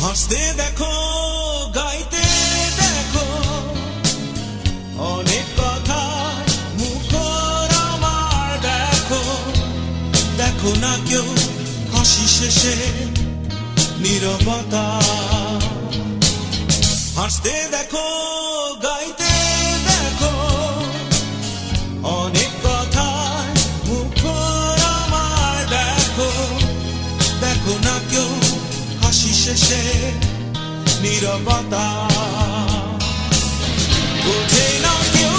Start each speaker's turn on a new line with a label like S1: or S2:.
S1: হাসতে দেখো গাইতে দেখো অনেক কথা মুখর আমার দেখো দেখো না কেউ হাসি শেষে নীরবতা হাসতে দেখো গাইতে দেখো অনেক কথা মুখর আমার দেখো দেখো না কেউ হাসি শেষে নীরবতা বোঝে না কেউ